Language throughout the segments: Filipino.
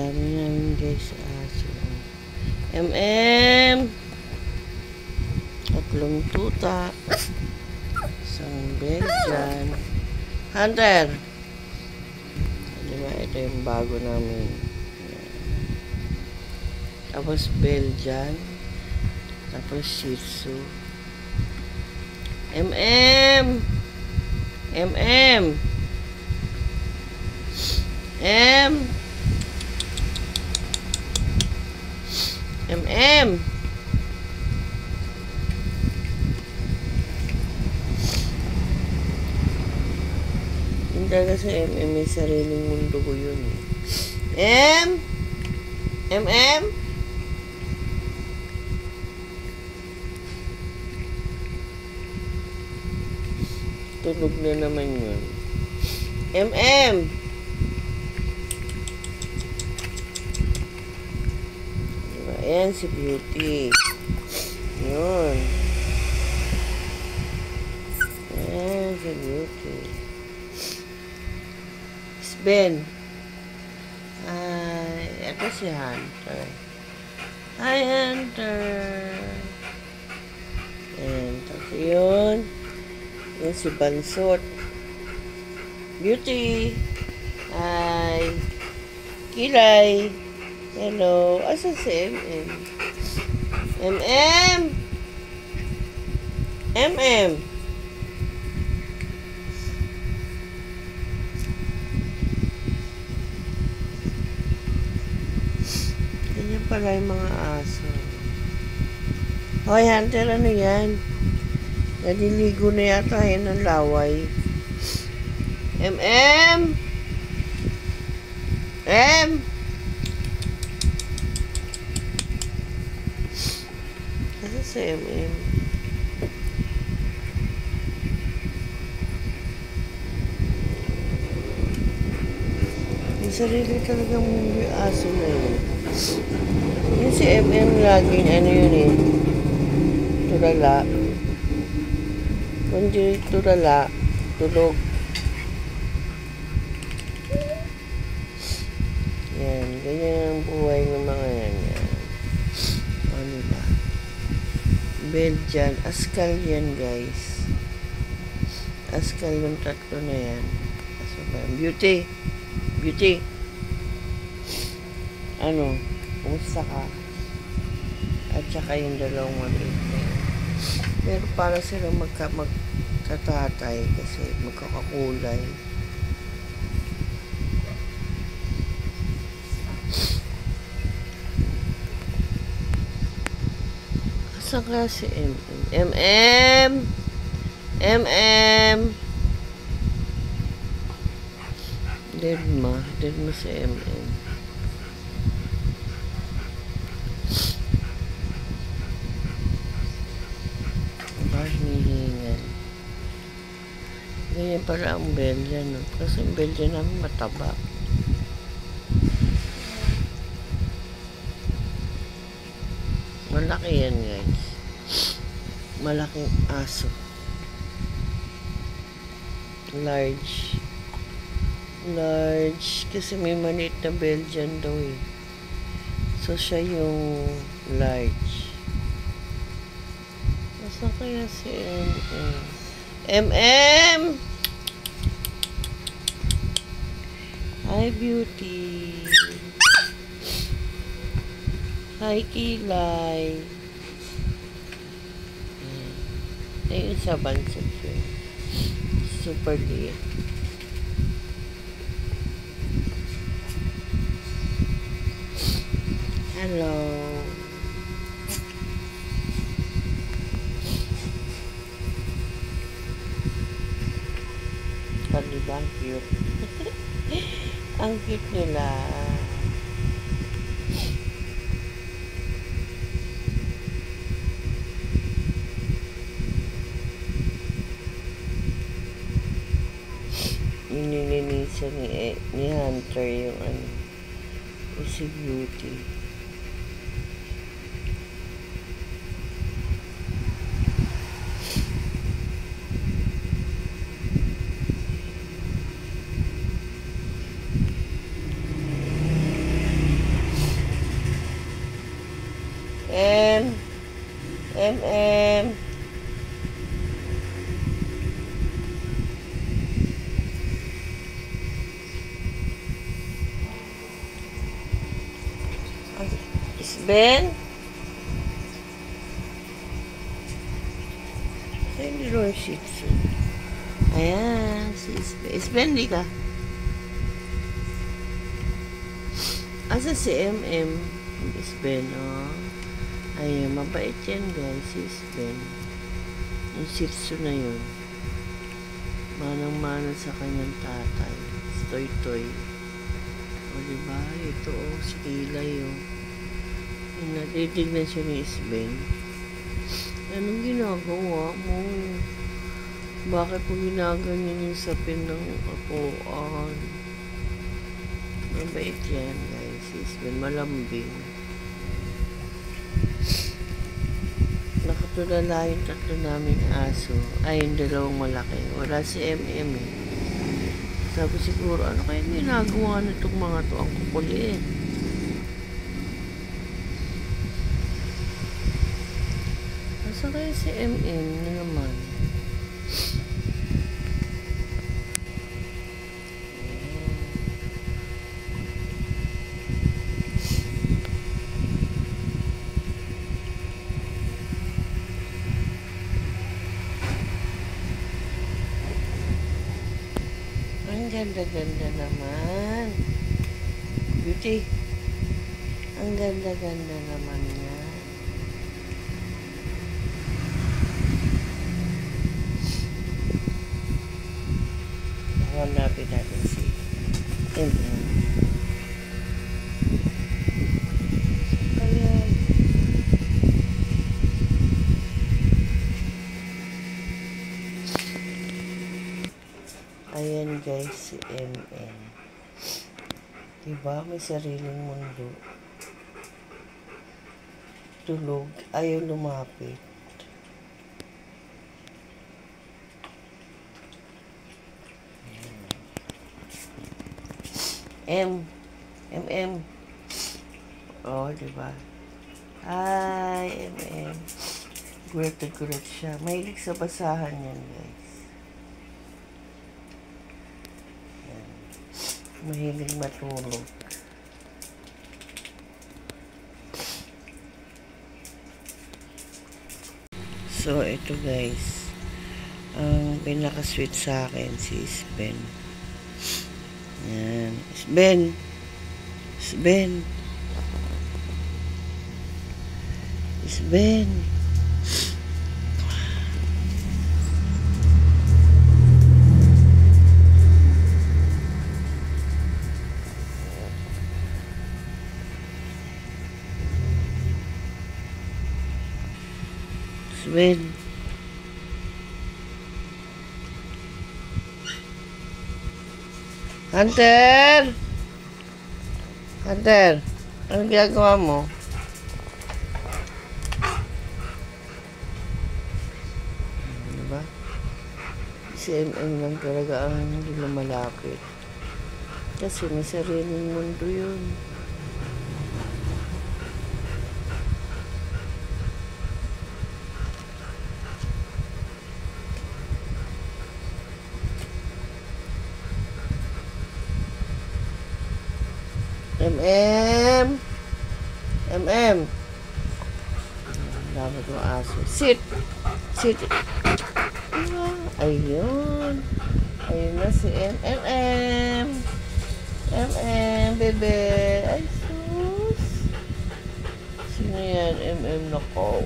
dami namin guys sa aso. Tatlong tuta. Isang Belgian. Hunter! Diba, ito yung bago namin. Tapos Belgian. Tapos Shih Tzu. M. Hindi talaga sa may sariling mundo ko yun. Tulog na naman yun. Diba? Ayan si Beauty. Yun. Ayan si Beauty. Ben. Ay, ito si Hunter. Hi, Hunter. Ayan, tapos yun. Yan si Bansot. Beauty. Hi. Kilay. Hello. Asan si MM? Ganyan pala yung mga aso. Hoy, Hunter, ano yan? Naliligo na yata yan ng laway. Kasi si May sarili talagang mundo yung aso na yun. Yung si laging ano yun eh. Tulala. Kundi tulala. Tulog. Yan. Ganyan ang buhay ng mga yan. Ano ba? Belgian. Askal yan guys. Askal yung tatlo na yan. Aso ba? Beauty. Ano? Kumusta ka? At saka yung dalawang maliit na yan. Pero para sila magkatatay kasi magkakakulay. Asan kaya si Dead ma si hinihingan. Ganyan pala ang Belgian, no? Kasi ang Belgian namin mataba. Malaki yan guys. Malaking aso. Large. Kasi may maliit na Belgian daw eh. So siya yung large. Asa kaya si Hi Beauty. Hi Kilay. Ayun sa Bansot yun. Super liit. Hello. Diba? Ang cute. Ang cute nila. Nilinisan ni Hunter yung si Beauty. M. MM. Isben. Ay, hindi rin shih tzu. Ayan, si Isben. Isben, di ka? Asa si MM? Isben, oh. Ayun, mabait yan, guys, si Isben. Yung shih tzu na yun. Manang-mana sa kanyang tatay. Si Toy-Toy. O, diba? Ito, oh, si Kilay, oh. Natitignan siya ni Isben. Anong ginagawa mo? Bakit po ginaganyan yung sapin ng apuan? Mabait yan, guys. Si Isben, malambing. Nakatulala yung tatlo naming aso. Ay, yung dalawang malaki. Wala si MM eh. Sabi siguro, ano kaya ginagawa nitong mga to? Ang kukulit. Nasa kaya si MM na naman? Ang ganda-ganda naman. Beauty. Ang ganda-ganda naman niya. Hanapin natin si MM. Ayan. Ayan guys, si MM. Diba? May sariling mundo. Tulog. Ayaw lumapit. MM. Oh, diba? Hi, MM. Gulat na gulat siya. Mahilig sa basahan yan, guys. Yan. Mahilig matulog. So, ito guys. Ang pinaka-sweet sa akin, si Isben. Yan. Isben. Isben. Isben. Isben. Hunter! Hunter! Anong ginagawa mo? Diba? Si MM lang talaga ang hindi lumalapit. Kasi may sariling mundo yun. MM! MM! Dami kong aso. Sit! Sit! Ayun. Ayun na si MM. MM, bebe. Ay, sus. Sino yan? MM na ko.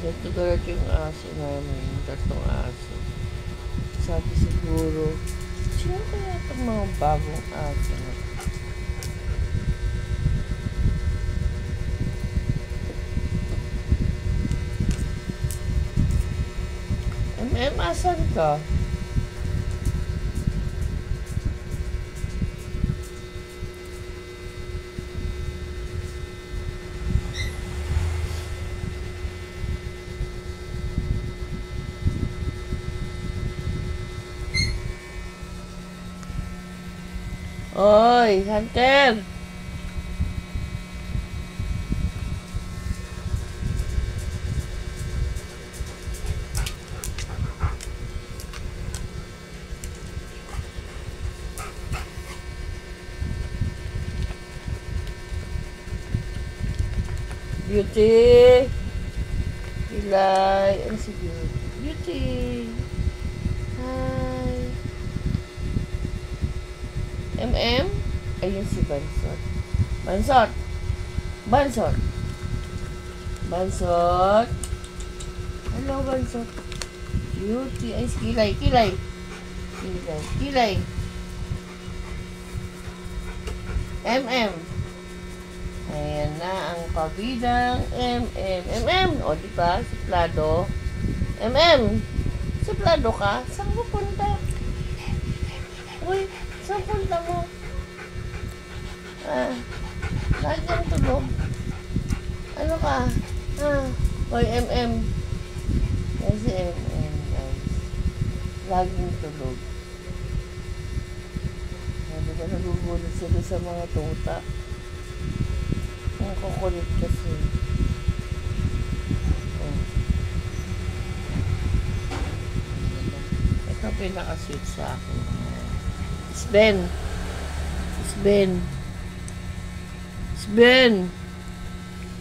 Ito galit yung aso namin, yung tatlong aso. Sabi siguro, sino kaya itong mga bagong aso? MM, asan ka? Oy, Hunter! Beauty! Ilay! Ano si Beauty? Beauty! Hi! MM? Ayun si Bansot. Bansot! Bansot! Bansot! Hello, Bansot. Beauty. Ay, kilay, kilay. Kilay, kilay. MM. Ayan na ang pabidang MM. MM! O, diba? Suplado. MM! Suplado ka? Saan mo punta? Uy, saan punta mo? Lagi ang tulog. Ano ka? Uy, MM. Kasi MM, guys. Laging tulog. Sabi ka, nagugulat sila sa mga tuta. Ang kukulit kasi. Ito pinaka-sweet sa akin. Sven! Sven! Sven!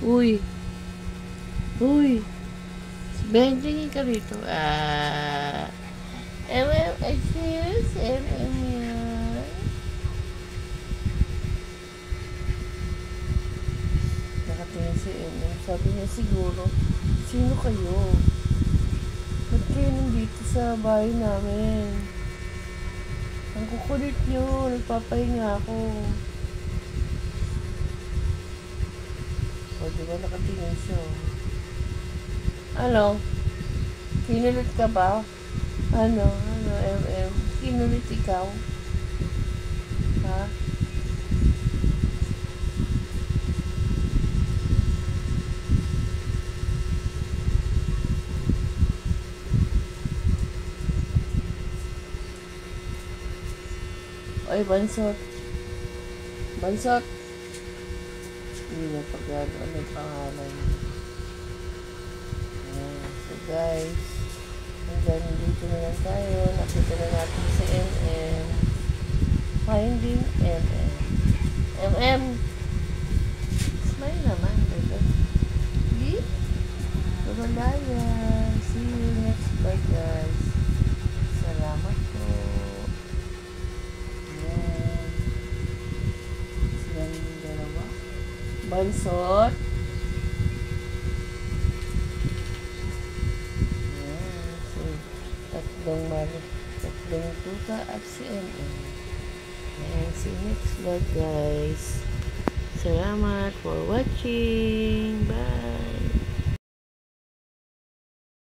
Uy! Uy! Sven, tingin ka rito. MM, I see you. MM yan. Nakatingin si MM. Sabi niya siguro, sino kayo? Ba't kayo nandito sa bahay namin? Ang kukulit nyo. Nagpapahinga ako. O, diba nakatingin siya? Ano? Kinulit ka ba? Ano, MM? Kinulit ikaw? Ha? Oy, Bansot. Bansot. Hindi na pagano. Ano yung pangalan? So, guys. Hanggang dito na lang tayo. Nakita na natin si MM. Finding MM. MM! Smile naman, diba? See? Tumalaya. See you next vlog, guys. Salamat po. Ayan. Sila yung dalawa. Bansot. Tatlong tuta at si MM. And see you next vlog, guys. Salamat for watching. Bye!